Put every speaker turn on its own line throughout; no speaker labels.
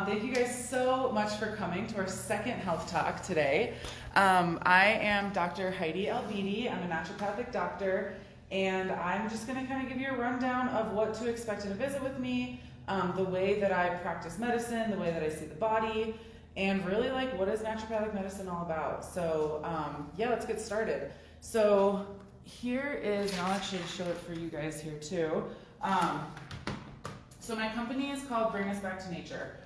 Thank you guys so much for coming to our second health talk today. I am Dr. Heidi. I'm a naturopathic doctor, and I'm just going to kind of give you a rundown of what to expect in a visit with me, the way that I practice medicine, the way that I see the body, and really like what is naturopathic medicine all about. So yeah, let's get started. So here is, and I'll actually show it for you guys here too. So my company is called Bring Us Back to Nature,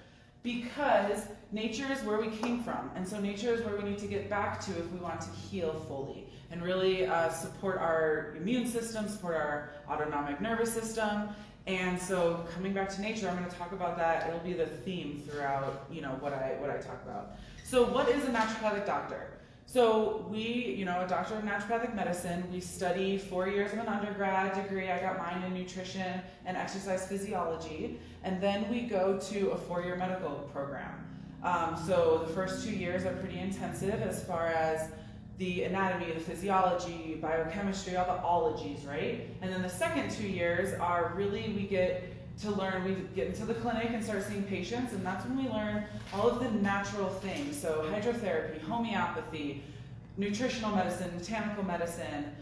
because nature is where we came from, and so nature is where we need to get back to if we want to heal fully and really support our immune system, support our autonomic nervous system. And so coming back to nature, I'm going to talk about that. It'll be the theme throughout, what I talk about. So what is a naturopathic doctor? So we, a doctor of naturopathic medicine, we study 4 years of an undergrad degree. I got mine in nutrition and exercise physiology. And then we go to a 4-year medical program. So the first 2 years are pretty intensive as far as the anatomy, the physiology, biochemistry, all the ologies, right? And then the second 2 years are really, we get to learn, we get into the clinic and start seeing patients, and that's when we learn all of the natural things. So hydrotherapy, homeopathy, nutritional medicine, botanical medicine,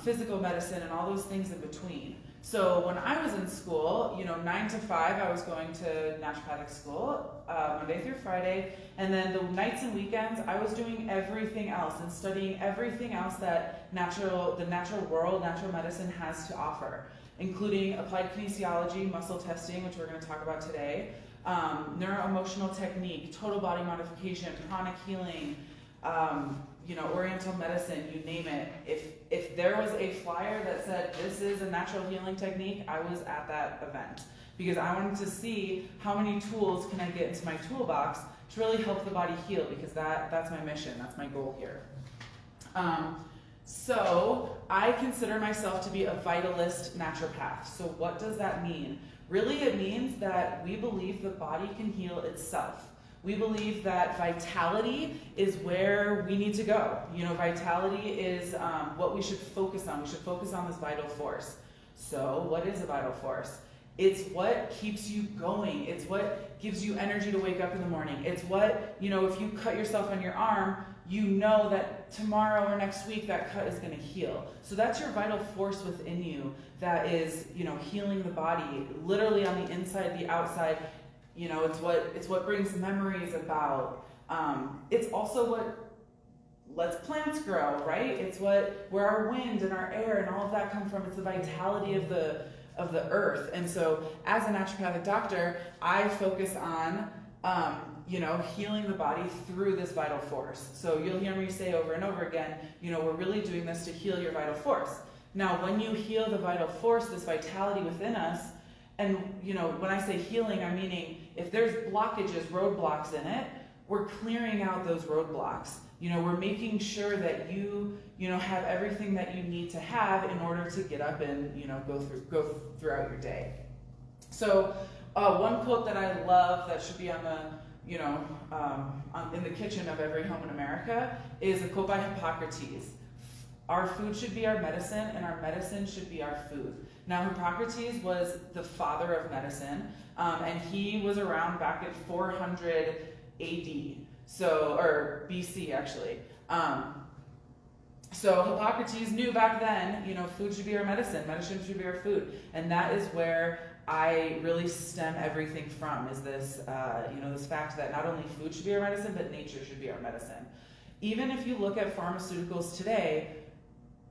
physical medicine, and all those things in between. So when I was in school, 9 to 5, I was going to naturopathic school, Monday through Friday, and then the nights and weekends, I was doing everything else and studying everything else that the natural world, natural medicine has to offer, including applied kinesiology, muscle testing, which we're going to talk about today, neuro-emotional technique, total body modification, pranic healing, oriental medicine, you name it. If there was a flyer that said this is a natural healing technique, I was at that event because I wanted to see how many tools can I get into my toolbox to really help the body heal, because that's my mission, that's my goal here. So I consider myself to be a vitalist naturopath. So what does that mean? Really, it means that we believe the body can heal itself. We believe that vitality is where we need to go. Vitality is what we should focus on. We should focus on this vital force. So what is a vital force? It's what keeps you going. It's what gives you energy to wake up in the morning. It's what, if you cut yourself on your arm, you know that tomorrow or next week that cut is going to heal. So that's your vital force within you that is, healing the body, literally on the inside, the outside. It's what brings memories about. It's also what lets plants grow, right? It's where our wind and our air and all of that come from. It's the vitality of the earth. And so as a naturopathic doctor, I focus on healing the body through this vital force. So you'll hear me say over and over again, we're really doing this to heal your vital force. Now, when you heal the vital force, this vitality within us, and when I say healing, I'm meaning if there's blockages, roadblocks in it, we're clearing out those roadblocks. We're making sure that you have everything that you need to have in order to get up and go throughout your day. So one quote that I love that should be on the in the kitchen of every home in America is a quote by Hippocrates. Our food should be our medicine, and our medicine should be our food. Now, Hippocrates was the father of medicine, and he was around back in 400 AD, or BC actually. So Hippocrates knew back then, food should be our medicine should be our food, and that is where I really stem everything from, is this, this fact that not only food should be our medicine, but nature should be our medicine. Even if you look at pharmaceuticals today,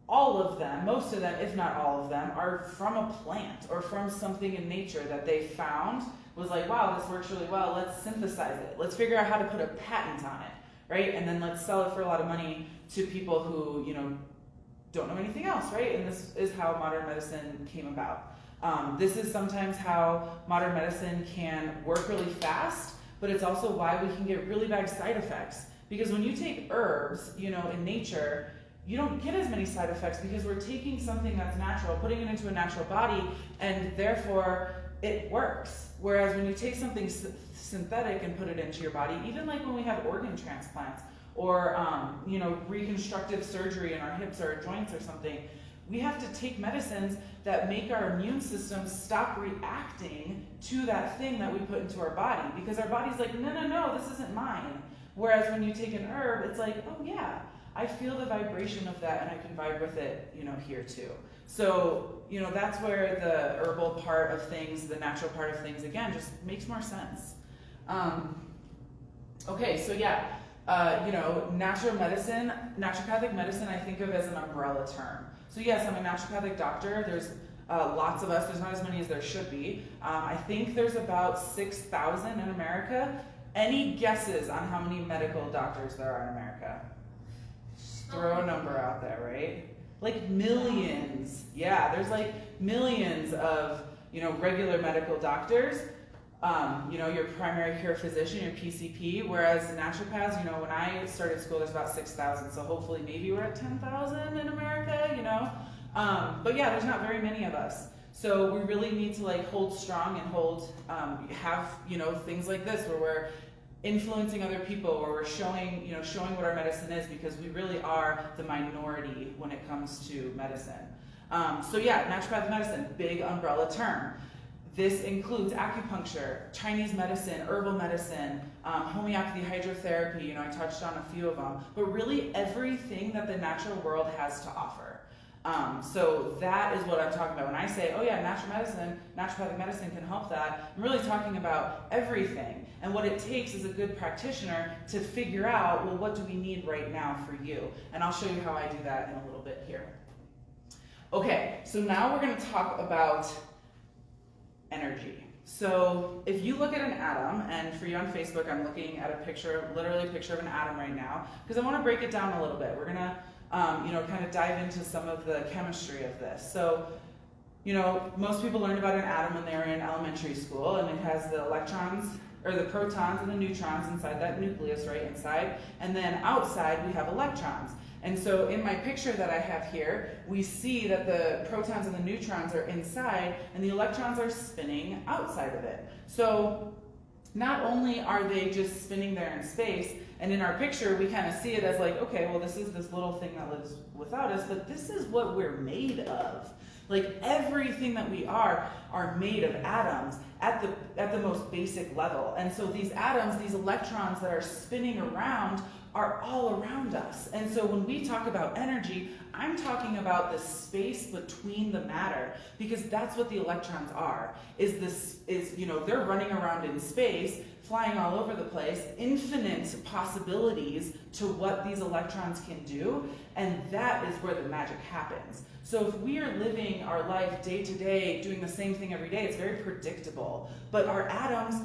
all of them, most of them, if not all of them, are from a plant or from something in nature that they found was like, wow, this works really well, let's synthesize it. Let's figure out how to put a patent on it, right? And then let's sell it for a lot of money to people who, don't know anything else, right? And this is how modern medicine came about. This is sometimes how modern medicine can work really fast, but it's also why we can get really bad side effects. Because when you take herbs, in nature, you don't get as many side effects because we're taking something that's natural, putting it into a natural body, and therefore it works. Whereas when you take something synthetic and put it into your body, even like when we have organ transplants or reconstructive surgery in our hips or our joints or something, we have to take medicines that make our immune system stop reacting to that thing that we put into our body, because our body's like, no, this isn't mine. Whereas when you take an herb, it's like, oh yeah, I feel the vibration of that and I can vibe with it, here too. So, that's where the herbal part of things, the natural part of things, again, just makes more sense. Okay, so yeah, naturopathic medicine I think of as an umbrella term. So yes, I'm a naturopathic doctor. There's lots of us. There's not as many as there should be. I think there's about 6,000 in America. Any guesses on how many medical doctors there are in America? Just throw a number out there, right? Like millions. Yeah, there's like millions of, regular medical doctors. Your primary care physician, your PCP, whereas naturopaths, when I started school, there's about 6,000, so hopefully maybe we're at 10,000 in America, But yeah, there's not very many of us. So we really need to hold strong and have, things like this where we're influencing other people, where we're showing what our medicine is, because we really are the minority when it comes to medicine. So yeah, naturopathic medicine, big umbrella term. This includes acupuncture, Chinese medicine, herbal medicine, homeopathy, hydrotherapy, I touched on a few of them, but really everything that the natural world has to offer. So that is what I'm talking about. When I say, oh yeah, naturopathic medicine can help that, I'm really talking about everything. And what it takes is a good practitioner to figure out, well, what do we need right now for you? And I'll show you how I do that in a little bit here. Okay, so now we're going to talk about energy. So if you look at an atom, and for you on Facebook, I'm looking at literally a picture of an atom right now, because I want to break it down a little bit. We're going to, kind of dive into some of the chemistry of this. So, most people learned about an atom when they were in elementary school, and it has the electrons, or the protons and the neutrons inside that nucleus right inside, and then outside we have electrons. And so in my picture that I have here, we see that the protons and the neutrons are inside and the electrons are spinning outside of it. So not only are they just spinning there in space, and in our picture we kind of see it as like, okay, well this is this little thing that lives without us, but this is what we're made of. Like everything that we are made of atoms at the most basic level. And so these atoms, these electrons that are spinning around, are all around us. And so when we talk about energy, I'm talking about the space between the matter, because that's what the electrons are. They're running around in space, flying all over the place, infinite possibilities to what these electrons can do, and that is where the magic happens. So if we are living our life day to day, doing the same thing every day, it's very predictable. But our atoms,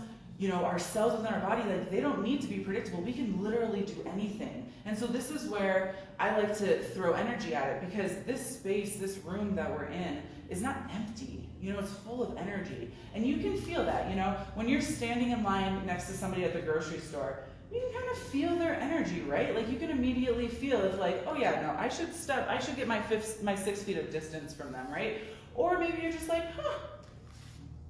our cells within our body, they don't need to be predictable. We can literally do anything. And so this is where I like to throw energy at it, because this space, this room that we're in, is not empty. It's full of energy. And you can feel that, when you're standing in line next to somebody at the grocery store, you can kind of feel their energy, right? Like you can immediately feel if oh yeah, no, I should get my 6 feet of distance from them, right? Or maybe you're just like,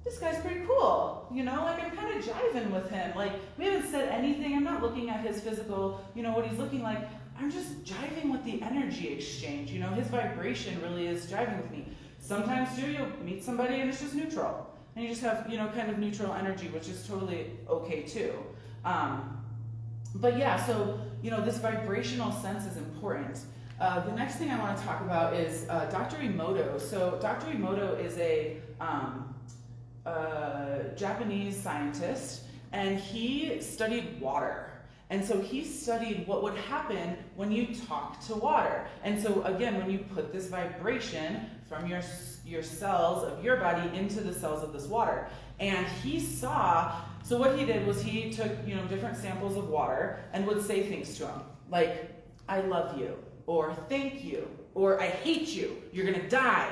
this guy's pretty cool, I'm kind of jiving with him. We haven't said anything, I'm not looking at his physical, what he's looking like, I'm just jiving with the energy exchange, his vibration really is jiving with me. Sometimes too, you'll meet somebody and it's just neutral, and you just have, kind of neutral energy, which is totally okay too. But yeah, so, this vibrational sense is important. The next thing I want to talk about is Dr. Emoto. So Dr. Emoto is a Japanese scientist, and he studied water. And so he studied what would happen when you talk to water. And so again, when you put this vibration from your cells of your body into the cells of this water. And he saw, so what he did was he took, different samples of water and would say things to them, like, I love you, or thank you, or I hate you, you're gonna die,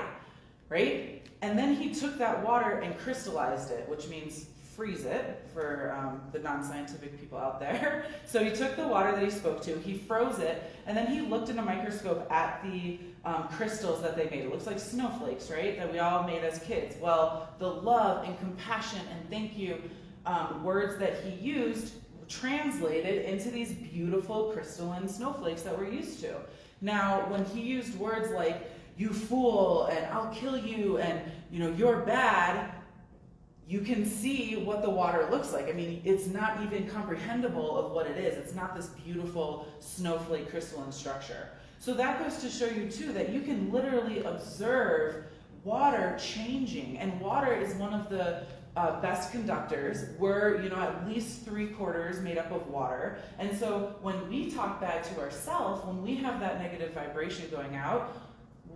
right? And then he took that water and crystallized it, which means freeze it for the non-scientific people out there. So he took the water that he spoke to, he froze it, and then he looked in a microscope at the crystals that they made. It looks like snowflakes, right, that we all made as kids. Well, the love and compassion and thank you words that he used translated into these beautiful crystalline snowflakes that we're used to. Now, when he used words like, you fool, and I'll kill you, and you're bad, you can see what the water looks like. I mean, it's not even comprehensible of what it is. It's not this beautiful snowflake crystalline structure. So that goes to show you too that you can literally observe water changing, and water is one of the best conductors. We're at least 3/4 made up of water, and so when we talk bad to ourselves, when we have that negative vibration going out,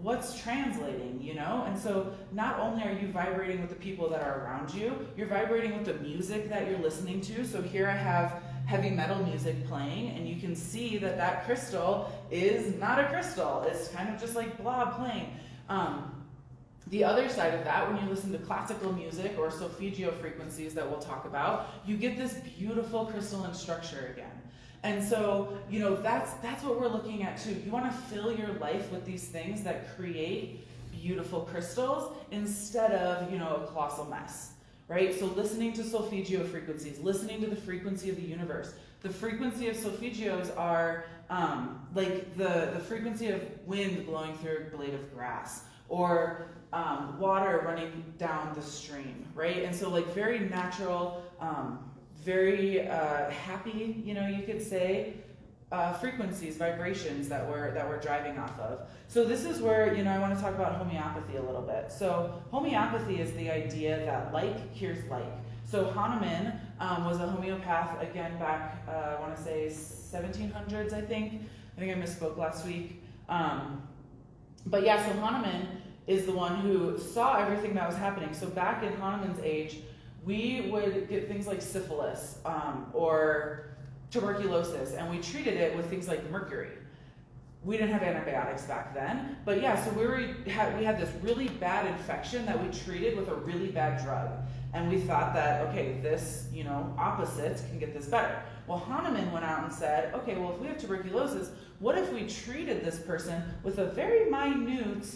what's translating, and so not only are you vibrating with the people that are around you, you're vibrating with the music that you're listening to. So here I have heavy metal music playing, and you can see that that crystal is not a crystal. It's kind of just like blob playing. The other side of that, when you listen to classical music or solfeggio frequencies that we'll talk about, you get this beautiful crystalline structure again. And so, that's what we're looking at too. You want to fill your life with these things that create beautiful crystals instead of, a colossal mess, right? So listening to solfeggio frequencies, listening to the frequency of the universe. The frequency of solfeggios are like the frequency of wind blowing through a blade of grass, or water running down the stream, right? And so like very natural, very happy, you could say, frequencies, vibrations that we're driving off of. So this is where, I want to talk about homeopathy a little bit. So homeopathy is the idea that like cures like. So Hahnemann was a homeopath, again, back, I want to say 1700s, I think I misspoke last week. But yeah, so Hahnemann is the one who saw everything that was happening. So back in Hahnemann's age, we would get things like syphilis or tuberculosis, and we treated it with things like mercury. We didn't have antibiotics back then, but yeah, so we had this really bad infection that we treated with a really bad drug, and we thought that, okay, this, opposites can get this better. Well, Hahnemann went out and said, okay, well, if we have tuberculosis, what if we treated this person with a very minute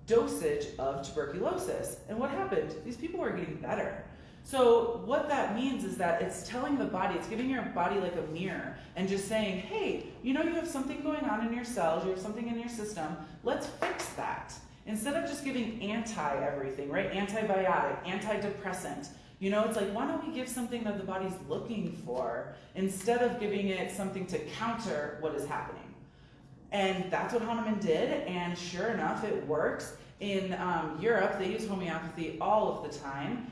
dosage of tuberculosis? And what happened? These people were getting better. So what that means is that it's telling the body, it's giving your body like a mirror and just saying, hey, you have something going on in your cells, you have something in your system, let's fix that. Instead of just giving anti-everything, right? Antibiotic, antidepressant. It's like, why don't we give something that the body's looking for instead of giving it something to counter what is happening? And that's what Hahnemann did, and sure enough, it works. In Europe, they use homeopathy all of the time.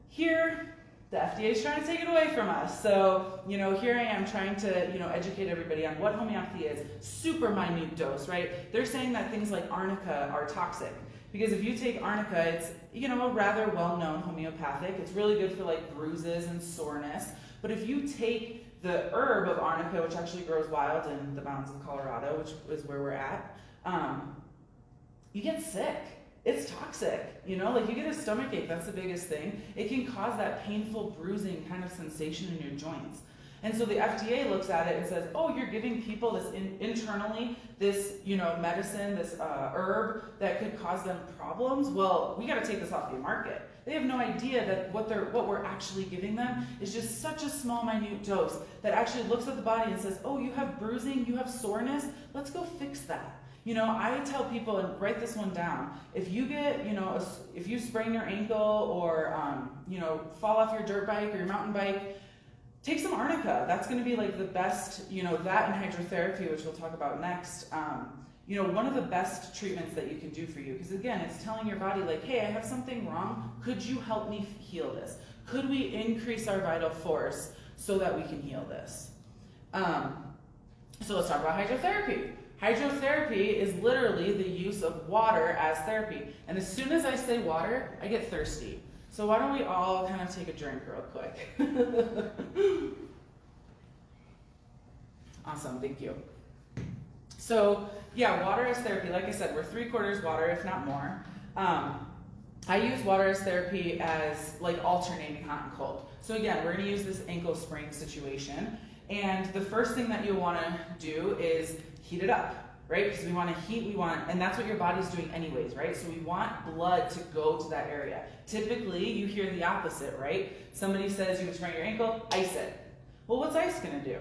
Here, the FDA is trying to take it away from us. So, here I am trying to, educate everybody on what homeopathy is. Super minute dose, right? They're saying that things like arnica are toxic. Because if you take arnica, it's, a rather well-known homeopathic. It's really good for like bruises and soreness. But if you take the herb of arnica, which actually grows wild in the mountains of Colorado, which is where we're at, you get sick. It's toxic, like you get a stomach ache, that's the biggest thing. It can cause that painful bruising kind of sensation in your joints. And so the FDA looks at it and says, oh, you're giving people this internally, this, medicine, this herb that could cause them problems. Well, we got to take this off the market. They have no idea that what we're actually giving them is just such a small, minute dose that actually looks at the body and says, oh, you have bruising, you have soreness, let's go fix that. I tell people, and write this one down, if you get, if you sprain your ankle or, fall off your dirt bike or your mountain bike, take some arnica. That's going to be like the best, that and hydrotherapy, which we'll talk about next. One of the best treatments that you can do for you, because again, it's telling your body like, hey, I have something wrong. Could you help me heal this? Could we increase our vital force so that we can heal this? So let's talk about hydrotherapy. Hydrotherapy is literally the use of water as therapy. And as soon as I say water, I get thirsty. So why don't we all kind of take a drink real quick? Awesome, thank you. So yeah, water as therapy. Like I said, we're 3/4 water, if not more. I use water as therapy as like alternating hot and cold. So again, we're gonna use this ankle sprain situation. And the first thing that you'll wanna do is heat it up, right? Because we want to heat, and that's what your body's doing anyways, right? So we want blood to go to that area. Typically, you hear the opposite, right? Somebody says you sprain your ankle, ice it. Well, what's ice going to do?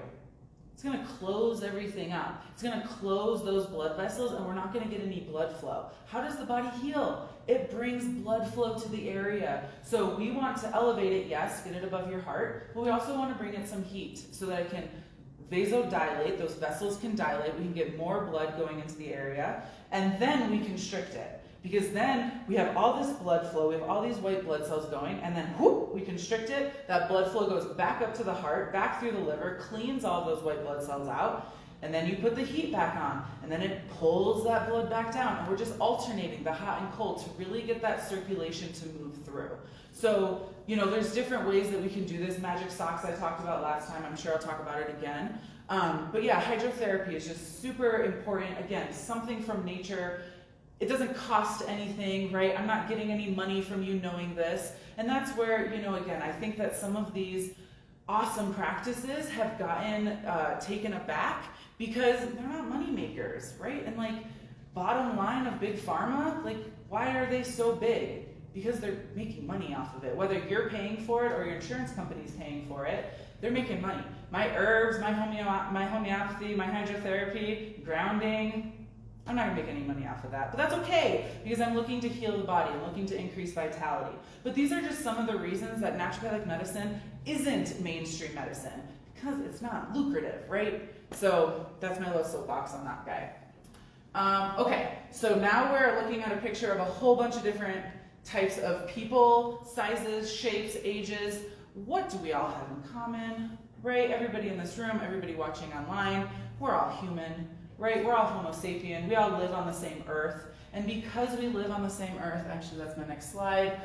It's going to close everything up. It's going to close those blood vessels, and we're not going to get any blood flow. How does the body heal? It brings blood flow to the area. So we want to elevate it, yes, get it above your heart, but we also want to bring it some heat so that it can vasodilate, those vessels can dilate, we can get more blood going into the area, and then we constrict it. Because then we have all this blood flow, we have all these white blood cells going, and then whoop, we constrict it, that blood flow goes back up to the heart, back through the liver, cleans all those white blood cells out, and then you put the heat back on, and then it pulls that blood back down, and we're just alternating the hot and cold to really get that circulation to move through. So, there's different ways that we can do this. Magic socks I talked about last time, I'm sure I'll talk about it again. But yeah, hydrotherapy is just super important. Again, something from nature. It doesn't cost anything, right? I'm not getting any money from you knowing this. And that's where, again, I think that some of these awesome practices have gotten taken aback because they're not money makers, right? And bottom line of big pharma, why are they so big? Because they're making money off of it. Whether you're paying for it or your insurance company's paying for it, they're making money. My herbs, my homeopathy, my hydrotherapy, grounding, I'm not gonna make any money off of that, but that's okay because I'm looking to heal the body, I'm looking to increase vitality. But these are just some of the reasons that naturopathic medicine isn't mainstream medicine, because it's not lucrative, right? So that's my little soapbox on that guy. Okay, so now we're looking at a picture of a whole bunch of different types of people, sizes, shapes, ages. What do we all have in common, right? Everybody in this room, everybody watching online, we're all human. Right? We're all Homo sapien. We all live on the same earth. And because we live on the same earth, actually that's my next slide,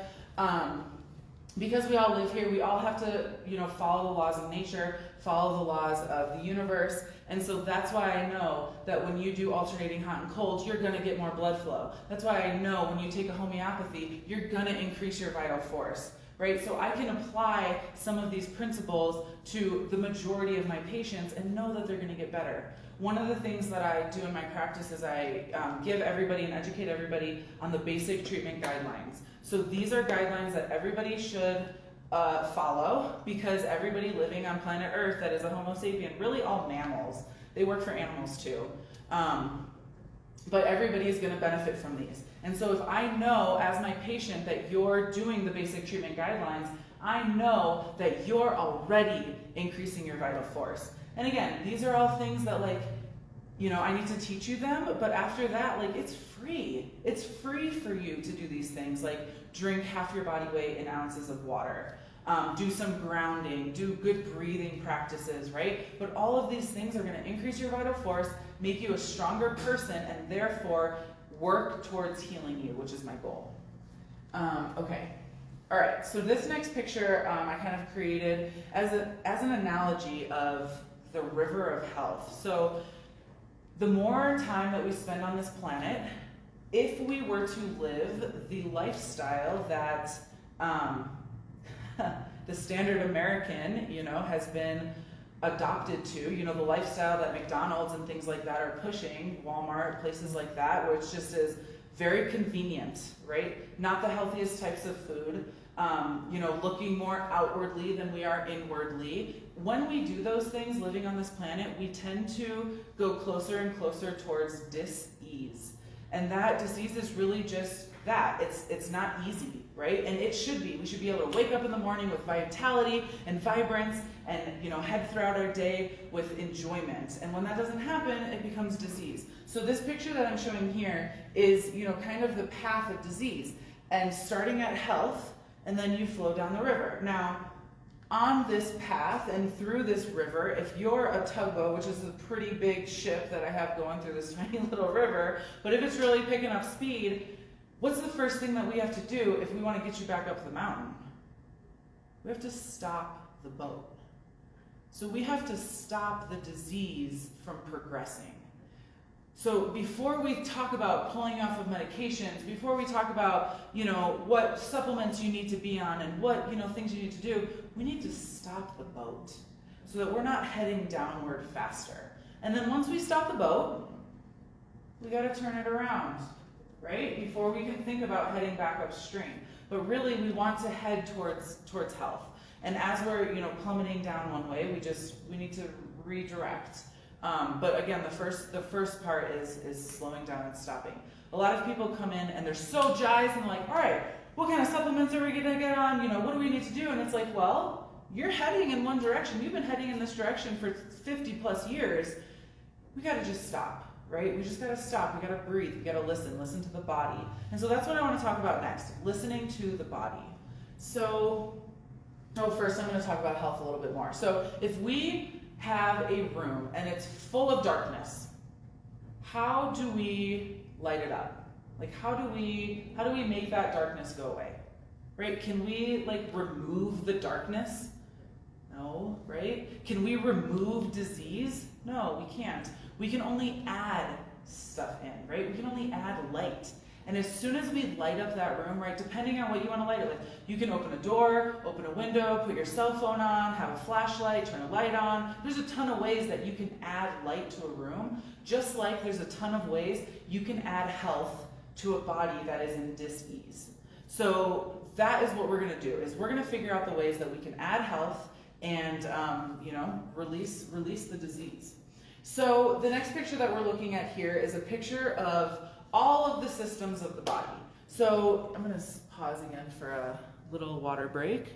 because we all live here, we all have to, follow the laws of nature, follow the laws of the universe. And so that's why I know that when you do alternating hot and cold, you're gonna get more blood flow. That's why I know when you take a homeopathy, you're gonna increase your vital force. Right? So I can apply some of these principles to the majority of my patients and know that they're gonna get better. One of the things that I do in my practice is I give everybody and educate everybody on the basic treatment guidelines. So these are guidelines that everybody should follow because everybody living on planet Earth that is a Homo sapien, really all mammals, they work for animals too, but everybody is going to benefit from these. And so if I know as my patient that you're doing the basic treatment guidelines, I know that you're already increasing your vital force. And again, these are all things that I need to teach you them, but after that, it's free. It's free for you to do these things, drink half your body weight in ounces of water, do some grounding, do good breathing practices, right? But all of these things are gonna increase your vital force, make you a stronger person, and therefore work towards healing you, which is my goal. Okay. All right, so this next picture I kind of created as an analogy of the river of health. So the more time that we spend on this planet, if we were to live the lifestyle that the standard American, has been adopted to, the lifestyle that McDonald's and things like that are pushing, Walmart, places like that, which just is very convenient, right? Not the healthiest types of food, looking more outwardly than we are inwardly. When we do those things living on this planet, we tend to go closer and closer towards dis-ease. And that disease is really just that. It's not easy, right? And it should be. We should be able to wake up in the morning with vitality and vibrance and, head throughout our day with enjoyment. And when that doesn't happen, it becomes disease. So this picture that I'm showing here is, kind of the path of disease. And starting at health, and then you flow down the river. Now, on this path and through this river, if you're a tugboat, which is a pretty big ship that I have going through this tiny little river, but if it's really picking up speed, what's the first thing that we have to do if we want to get you back up the mountain? We have to stop the boat. So we have to stop the disease from progressing. So before we talk about pulling off of medications, before we talk about, what supplements you need to be on and what, things you need to do, we need to stop the boat so that we're not heading downward faster. And then once we stop the boat, we got to turn it around, right? Before we can think about heading back upstream. But really, we want to head towards health. And as we're, plummeting down one way, we need to redirect. But again, the first part is slowing down and stopping. A lot of people come in and they're so jazzed and like, all right, what kind of supplements are we gonna get on? You know, what do we need to do? And it's like, well, you're heading in one direction. You've been heading in this direction for 50 plus years. We gotta just stop, right? We just gotta stop. We gotta breathe. We gotta listen to the body. And so that's what I want to talk about next, listening to the body. So, first I'm gonna talk about health a little bit more. So if we have a room and it's full of darkness, how do we light it up? Like how do we make that darkness go away? Right? Can we like remove the darkness? No, right? Can we remove disease? No, we can't. We can only add stuff in, right? We can only add light. And as soon as we light up that room, right, depending on what you want to light it with, you can open a door, open a window, put your cell phone on, have a flashlight, turn a light on. There's a ton of ways that you can add light to a room, just like there's a ton of ways you can add health to a body that is in dis-ease. So that is what we're going to do, is we're going to figure out the ways that we can add health and, release the disease. So the next picture that we're looking at here is a picture of all of the systems of the body. So I'm going to pause again for a little water break.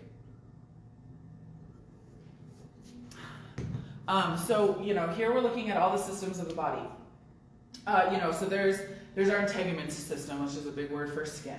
Here we're looking at all the systems of the body. So there's our integument system, which is a big word for skin.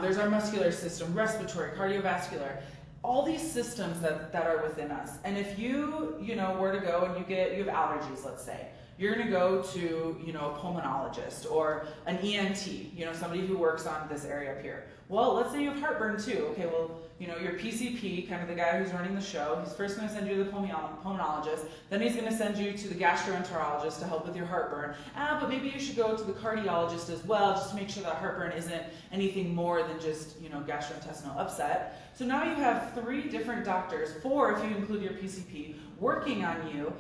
There's our muscular system, respiratory, cardiovascular, all these systems that are within us. And if you were to go and you have allergies, let's say, you're going to go to, a pulmonologist or an ENT, somebody who works on this area up here. Well, let's say you have heartburn too. Okay, well, your PCP, kind of the guy who's running the show, he's first going to send you to the pulmonologist, then he's going to send you to the gastroenterologist to help with your heartburn. But maybe you should go to the cardiologist as well, just to make sure that heartburn isn't anything more than just, gastrointestinal upset. So now you have 3 different doctors, 4 if you include your PCP, working on you.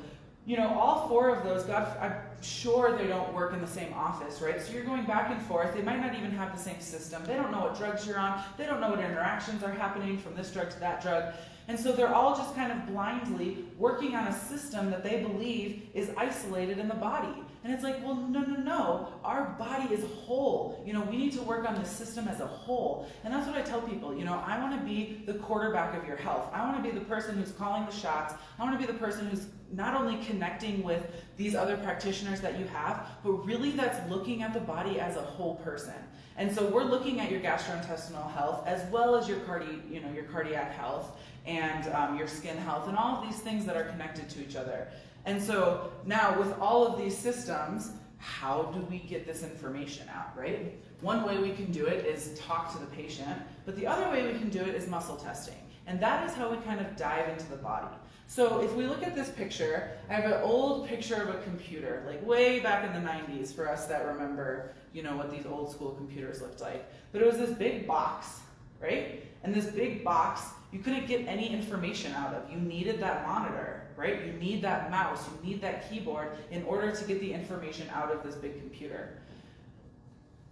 All 4 of those, I'm sure they don't work in the same office, right? So you're going back and forth. They might not even have the same system. They don't know what drugs you're on. They don't know what interactions are happening from this drug to that drug. And so they're all just kind of blindly working on a system that they believe is isolated in the body. And it's like, well, no. Our body is whole. We need to work on the system as a whole. And that's what I tell people. I want to be the quarterback of your health. I want to be the person who's calling the shots. I want to be the person who's not only connecting with these other practitioners that you have, but really that's looking at the body as a whole person. And so we're looking at your gastrointestinal health as well as your cardiac health and your skin health and all of these things that are connected to each other. And so now with all of these systems, how do we get this information out, right? One way we can do it is talk to the patient, but the other way we can do it is muscle testing. And that is how we kind of dive into the body. So if we look at this picture, I have an old picture of a computer, like way back in the 90s for us that remember, what these old school computers looked like. But it was this big box, right? And this big box, you couldn't get any information out of. You needed that monitor, right? You need that mouse, you need that keyboard in order to get the information out of this big computer.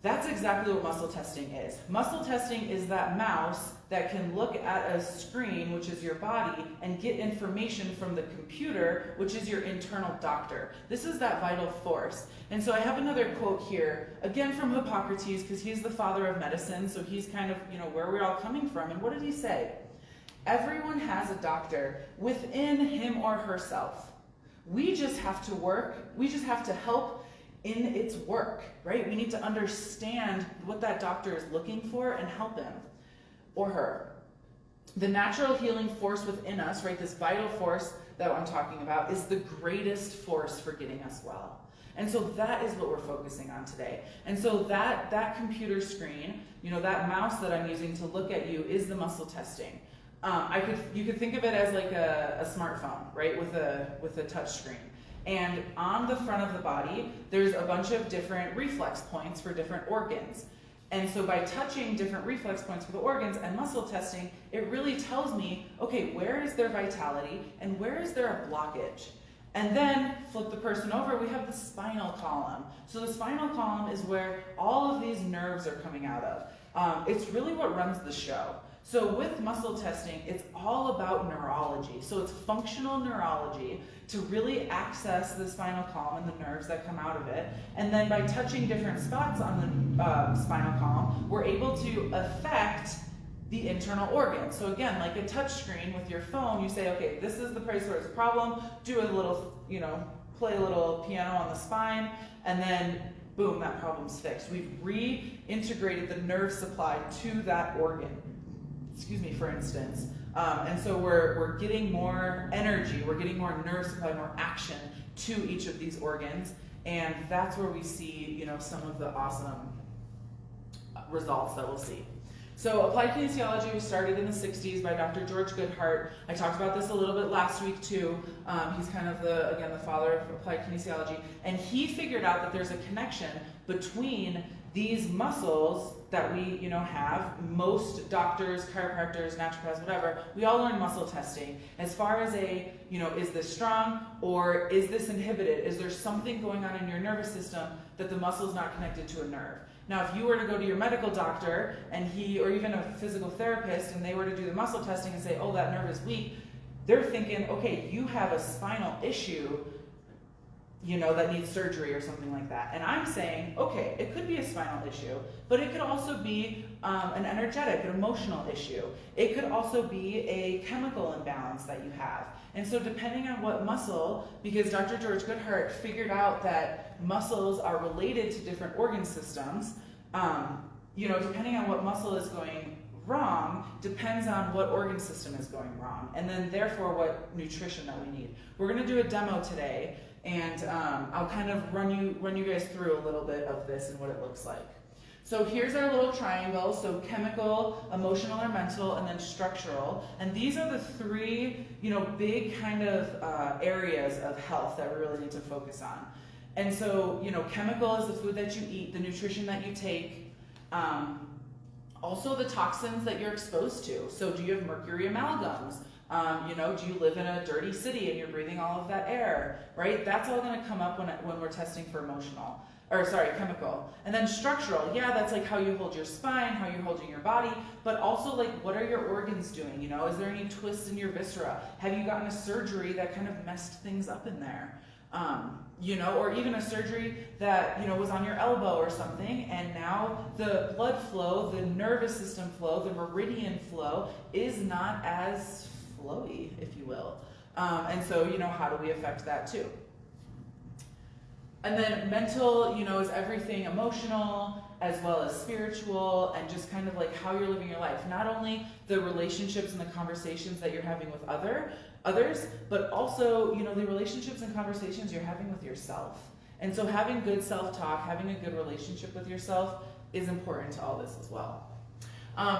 That's exactly what muscle testing is. Muscle testing is that mouse that can look at a screen, which is your body, and get information from the computer, which is your internal doctor. This is that vital force. And so I have another quote here, again from Hippocrates, because he's the father of medicine, so he's kind of, where we're all coming from. And what did he say? Everyone has a doctor within him or herself. We just have to help in its work, right? We need to understand what that doctor is looking for and help him or her. The natural healing force within us, right, this vital force that I'm talking about, is the greatest force for getting us well. And so that is what we're focusing on today. And so that computer screen, that mouse that I'm using to look at you is the muscle testing. You could think of it as like a smartphone, right, with a touch screen. And on the front of the body, there's a bunch of different reflex points for different organs. And so by touching different reflex points for the organs and muscle testing, it really tells me, okay, where is their vitality and where is there a blockage? And then flip the person over, we have the spinal column. So the spinal column is where all of these nerves are coming out of. It's really what runs the show. So with muscle testing, it's all about neurology. So it's functional neurology to really access the spinal column and the nerves that come out of it. And then by touching different spots on the spinal column, we're able to affect the internal organs. So again, like a touch screen with your phone, you say, okay, this is the place where it's a problem, do a little, play a little piano on the spine, and then boom, that problem's fixed. We've reintegrated the nerve supply to that organ, for instance. And so we're getting more energy, we're getting more nerve supply, more action to each of these organs, and that's where we see, some of the awesome results that we'll see. So Applied Kinesiology was started in the 60s by Dr. George Goodhart. I talked about this a little bit last week too. He's kind of the father of Applied Kinesiology. And he figured out that there's a connection between these muscles that we, have. Most doctors, chiropractors, naturopaths, whatever, we all learn muscle testing. As far as is this strong or is this inhibited? Is there something going on in your nervous system that the muscle is not connected to a nerve? Now, if you were to go to your medical doctor and or even a physical therapist, and they were to do the muscle testing and say, oh, that nerve is weak, they're thinking, okay, you have a spinal issue, that needs surgery or something like that. And I'm saying, okay, it could be a spinal issue, but it could also be an energetic, an emotional issue. It could also be a chemical imbalance that you have. And so depending on what muscle, because Dr. George Goodhart figured out that muscles are related to different organ systems, depending on what muscle is going wrong depends on what organ system is going wrong, and then therefore what nutrition that we need. We're going to do a demo today, and I'll kind of run you guys through a little bit of this and what it looks like. So here's our little triangle, so chemical, emotional or mental, and then structural. And these are the three, big kind of areas of health that we really need to focus on. And so, chemical is the food that you eat, the nutrition that you take, also the toxins that you're exposed to. So do you have mercury amalgams? Do you live in a dirty city and you're breathing all of that air, right? That's all going to come up when we're testing for chemical. And then structural, that's like how you hold your spine, how you're holding your body, but also like what are your organs doing? Is there any twists in your viscera? Have you gotten a surgery that kind of messed things up in there? Or even a surgery that, was on your elbow or something, and now the blood flow, the nervous system flow, the meridian flow is not as flowy, if you will. And so, how do we affect that too? And then mental, is everything emotional as well as spiritual, and just kind of like how you're living your life. Not only the relationships and the conversations that you're having with others, but also, the relationships and conversations you're having with yourself. And so having good self-talk, having a good relationship with yourself is important to all this as well.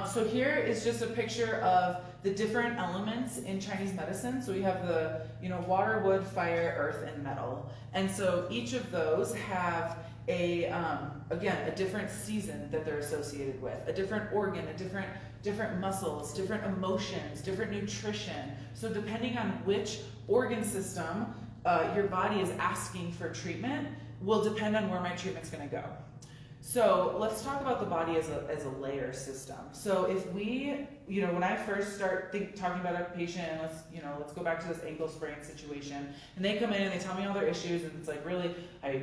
So here is just a picture of the different elements in Chinese medicine. So we have the, water, wood, fire, earth, and metal. And so each of those have again, a different season that they're associated with, a different organ, different muscles, different emotions, different nutrition. So depending on which organ system your body is asking for treatment will depend on where my treatment's going to go. So let's talk about the body as a layer system. So if we, when I first start talking about a patient, and let's go back to this ankle sprain situation, and they come in and they tell me all their issues, and it's like, really, I,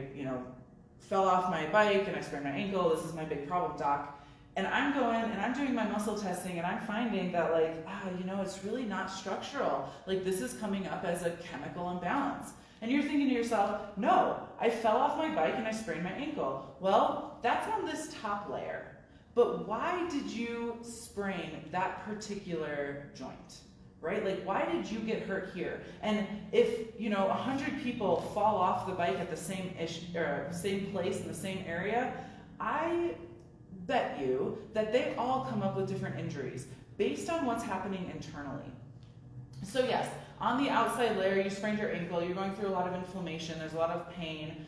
fell off my bike and I sprained my ankle, this is my big problem, doc. And I'm going and I'm doing my muscle testing, and I'm finding that it's really not structural. Like, this is coming up as a chemical imbalance. And you're thinking to yourself, no, I fell off my bike and I sprained my ankle. Well, that's on this top layer. But why did you sprain that particular joint, right? Like, why did you get hurt here? And if, 100 people fall off the bike at the same place in the same area, I bet you that they all come up with different injuries based on what's happening internally. So yes, on the outside layer, you sprained your ankle, you're going through a lot of inflammation, there's a lot of pain,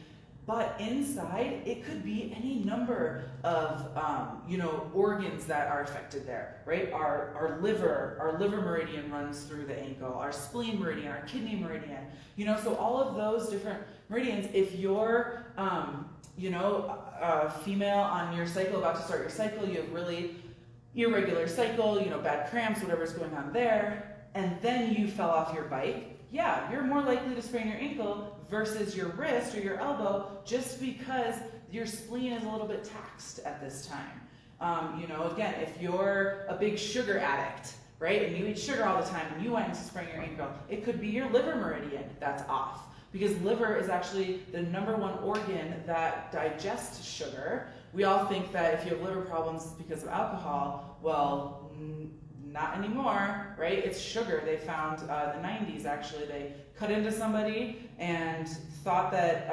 but inside, it could be any number of, organs that are affected there, right? Our liver meridian runs through the ankle, our spleen meridian, our kidney meridian, so all of those different meridians, if you're, a female on your cycle, about to start your cycle, you have really irregular cycle, bad cramps, whatever's going on there, and then you fell off your bike, yeah, you're more likely to sprain your ankle versus your wrist or your elbow, just because your spleen is a little bit taxed at this time. Again, if you're a big sugar addict, right, and you eat sugar all the time and you went to sprain your ankle, it could be your liver meridian that's off, because liver is actually the #1 organ that digests sugar. We all think that if you have liver problems it's because of alcohol. Well, not anymore, right? It's sugar. They found in the 90s, actually, they cut into somebody and thought that,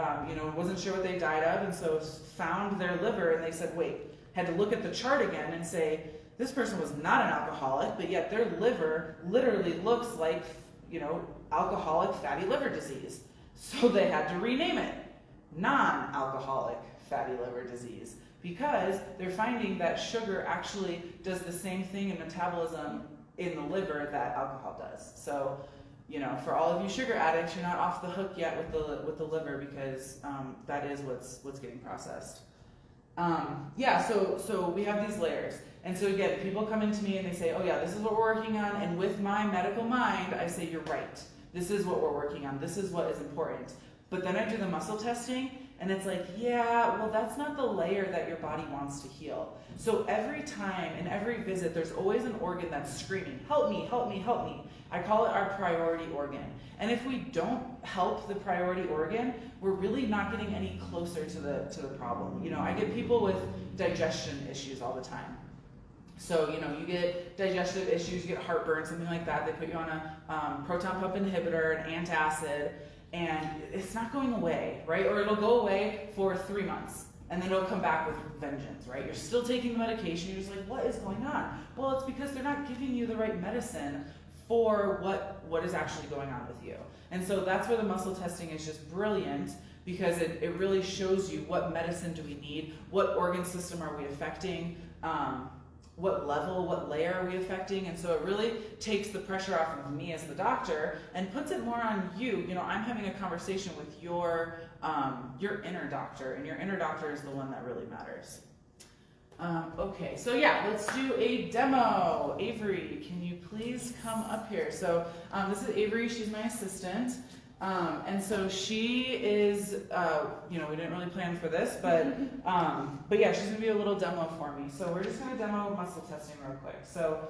wasn't sure what they died of, and so found their liver, and they said, wait, had to look at the chart again and say, this person was not an alcoholic, but yet their liver literally looks like, alcoholic fatty liver disease. So they had to rename it non-alcoholic fatty liver disease, because they're finding that sugar actually does the same thing in metabolism in the liver that alcohol does. So, for all of you sugar addicts, you're not off the hook yet with the liver, because that is what's getting processed. So we have these layers. And so again, people come into me and they say, oh yeah, this is what we're working on, and with my medical mind, I say, you're right. This is what we're working on. This is what is important. But then I do the muscle testing, and it's like, yeah, well, that's not the layer that your body wants to heal. So every time, in every visit, there's always an organ that's screaming, help me, help me, help me. I call it our priority organ. And if we don't help the priority organ, we're really not getting any closer to the problem. I get people with digestion issues all the time. So, you get digestive issues, you get heartburn, something like that. They put you on a proton pump inhibitor, an antacid, and it's not going away, right? Or it'll go away for 3 months, and then it'll come back with vengeance, right? You're still taking the medication, you're just like, what is going on? Well, it's because they're not giving you the right medicine for what is actually going on with you. And so that's where the muscle testing is just brilliant, because it really shows you what medicine do we need, what organ system are we affecting, what level, what layer are we affecting, and so it really takes the pressure off of me as the doctor and puts it more on you. I'm having a conversation with your inner doctor, and your inner doctor is the one that really matters. Okay, so yeah, let's do a demo. Avery, can you please come up here? So this is Avery, she's my assistant. And so she is, we didn't really plan for this, but yeah, she's gonna be a little demo for me. So we're just gonna demo muscle testing real quick. So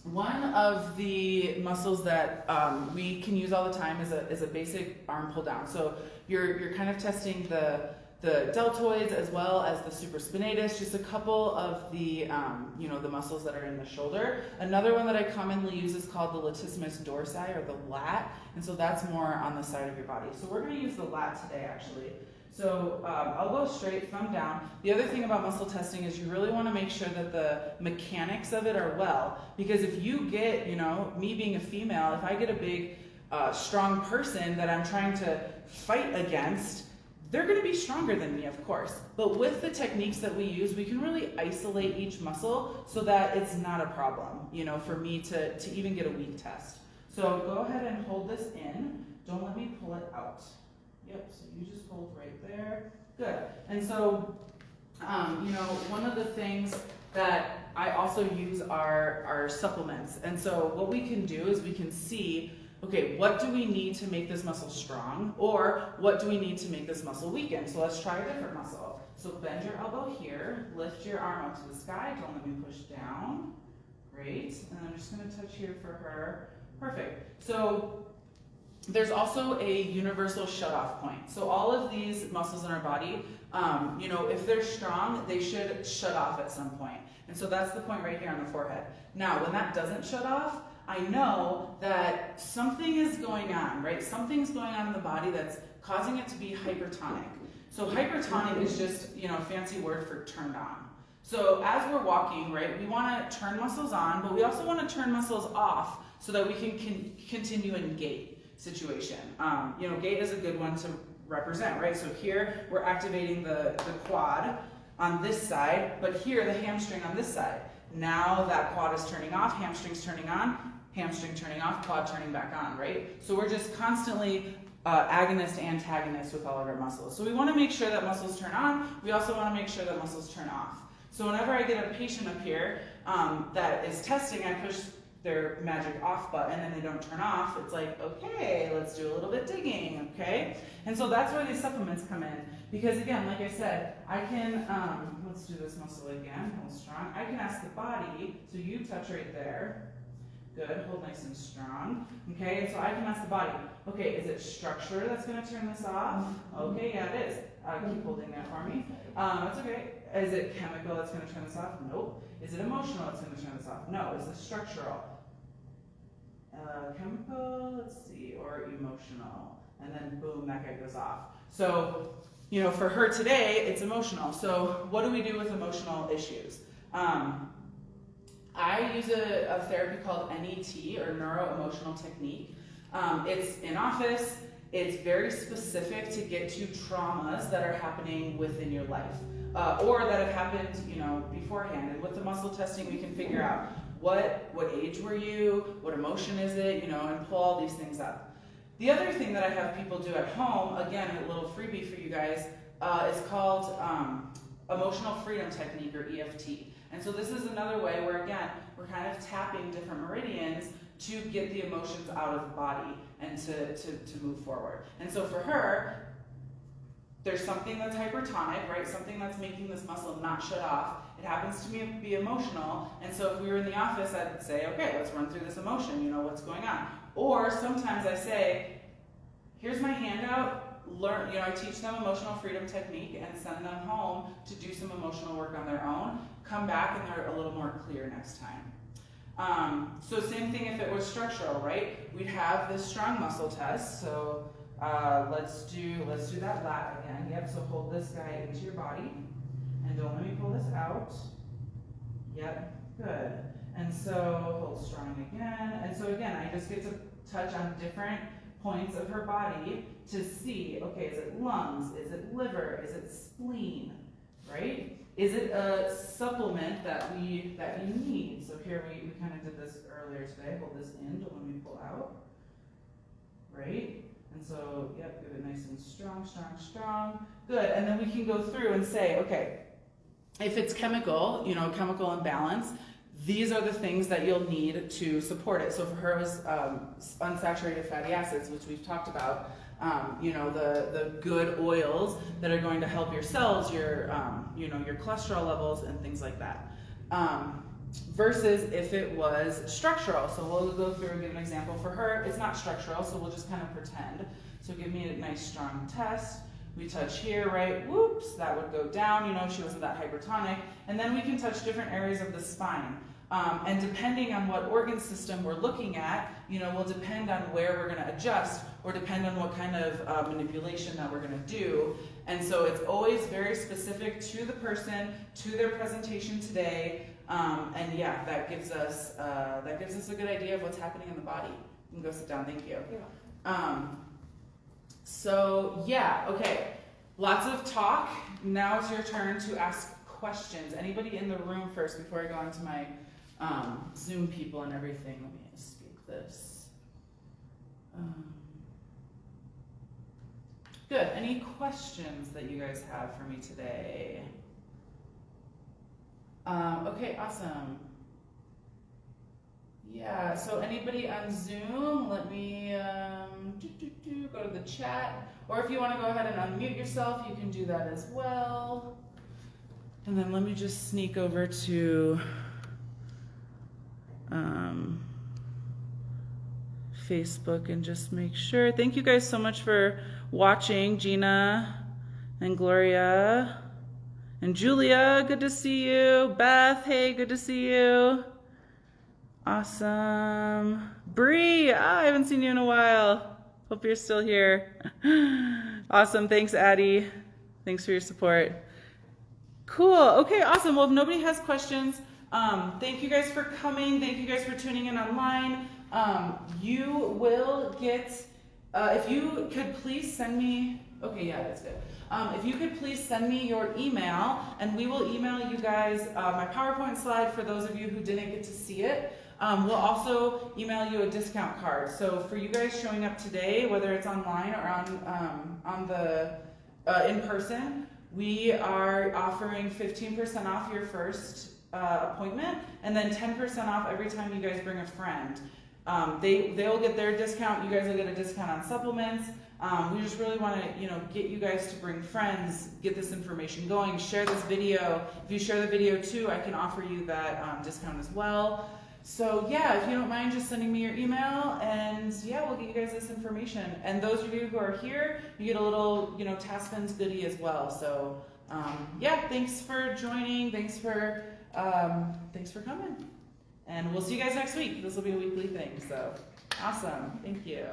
one of the muscles that we can use all the time is a basic arm pull down. So you're kind of testing the deltoids as well as the supraspinatus, just a couple of the the muscles that are in the shoulder. Another one that I commonly use is called the latissimus dorsi, or the lat, and so that's more on the side of your body. So we're going to use the lat today, actually. So I'll go straight, thumb down. The other thing about muscle testing is you really want to make sure that the mechanics of it are well, because if you get, me being a female, if I get a big, strong person that I'm trying to fight against, they're going to be stronger than me, of course. But with the techniques that we use, we can really isolate each muscle so that it's not a problem, for me to even get a weak test. So go ahead and hold this in. Don't let me pull it out. Yep, so you just hold right there. Good. And so, one of the things that I also use are supplements. And so what we can do is we can see, okay, what do we need to make this muscle strong, or what do we need to make this muscle weaken? So let's try a different muscle. So bend your elbow here, lift your arm up to the sky, don't let me push down. Great, and I'm just gonna touch here for her. Perfect. So there's also a universal shut-off point. So all of these muscles in our body, if they're strong, they should shut off at some point. And so that's the point right here on the forehead. Now, when that doesn't shut off, I know that something is going on, right? Something's going on in the body that's causing it to be hypertonic. So hypertonic is just, a fancy word for turned on. So as we're walking, right, we want to turn muscles on, but we also want to turn muscles off so that we can continue in gait situation. Gait is a good one to represent, right? So here we're activating the quad on this side, but here the hamstring on this side. Now that quad is turning off, hamstring's turning on, hamstring turning off, quad turning back on, right? So we're just constantly agonist, antagonist with all of our muscles. So we want to make sure that muscles turn on. We also want to make sure that muscles turn off. So whenever I get a patient up here that is testing, I push their magic off button and they don't turn off. It's like, okay, let's do a little bit digging, okay? And so that's where these supplements come in. Because again, like I said, I can, let's do this muscle again, hold strong. I can ask the body, so you touch right there. Good, hold nice and strong. Okay, and so I can ask the body, okay, is it structure that's gonna turn this off? Okay, yeah, it is. Keep holding that for me. That's okay. Is it chemical that's gonna turn this off? Nope. Is it emotional that's gonna turn this off? No. Is it structural? Chemical, let's see, or emotional. And then boom, that guy goes off. So, you know, for her today, it's emotional. So what do we do with emotional issues? I use a therapy called NET, or neuro-emotional technique. It's in office. It's very specific to get to traumas that are happening within your life, or that have happened, you know, beforehand. And with the muscle testing, we can figure out what age were you, what emotion is it, you know, and pull all these things up. The other thing that I have people do at home, again, a little freebie for you guys, is called emotional freedom technique, or EFT. And so this is another way where, again, we're kind of tapping different meridians to get the emotions out of the body and to move forward. And so for her, there's something that's hypertonic, right? Something that's making this muscle not shut off. It happens to be emotional. And so if we were in the office, I'd say, okay, let's run through this emotion, you know, what's going on? Or sometimes I say, here's my handout, learn, you know, I teach them emotional freedom technique and send them home to do some emotional work on their own. Come back and they're a little more clear next time. So same thing if it was structural, right? We'd have this strong muscle test. So let's do that lat again. Yep, so hold this guy into your body. And don't let me pull this out. Yep, good. And so hold strong again. And so again, I just get to touch on different points of her body to see, okay, is it lungs? Is it liver? Is it spleen? Right? Is it a supplement that we need? So here we kind of did this earlier today. Hold this in, don't let me pull out. Right? And so, yep, give it nice and strong, strong, strong. Good. And then we can go through and say, okay, if it's chemical, you know, chemical imbalance, these are the things that you'll need to support it. So for her, it was unsaturated fatty acids, which we've talked about. You know, the good oils that are going to help your cells, your you know, your cholesterol levels and things like that. Versus if it was structural. So we'll go through and give an example. For her, it's not structural, so we'll just kind of pretend. So give me a nice strong test. We touch here, right? Whoops, that would go down. You know, she wasn't that hypertonic. And then we can touch different areas of the spine. And depending on what organ system we're looking at, you know, will depend on where we're going to adjust, or depend on what kind of manipulation that we're going to do. And so it's always very specific to the person, to their presentation today. And yeah, that gives us a good idea of what's happening in the body. You can go sit down. Thank you. So yeah, okay. Lots of talk. Now it's your turn to ask questions. Anybody in the room first before I go on to my Zoom people and everything? Let me escape this. Good. Any questions that you guys have for me today? Okay, awesome. Yeah, so anybody on Zoom, let me go to the chat. Or if you want to go ahead and unmute yourself, you can do that as well. And then let me just sneak over to Facebook and just make sure. Thank you guys so much for watching. Gina and Gloria and Julia, good to see you. Beth, hey, good to see you. Awesome. Bree, I haven't seen you in a while. Hope you're still here. Awesome. Thanks, Addie. Thanks for your support. Cool. Okay, awesome. Well, if nobody has questions, thank you guys for coming. Thank you guys for tuning in online. You will get, if you could please send me, okay, yeah, that's good. If you could please send me your email, and we will email you guys my PowerPoint slide for those of you who didn't get to see it. We'll also email you a discount card. So for you guys showing up today, whether it's online or on the in person, we are offering 15% off your first appointment, and then 10% off every time you guys bring a friend. They will get their discount. You guys will get a discount on supplements. We just really want to, get you guys to bring friends, get this information going, share this video. If you share the video too, I can offer you that discount as well. So yeah, if you don't mind just sending me your email, and yeah, we'll get you guys this information. And those of you who are here, you get a little, Taspins goodie as well. So yeah, thanks for joining. Thanks for coming. And we'll see you guys next week. This will be a weekly thing. So awesome. Thank you.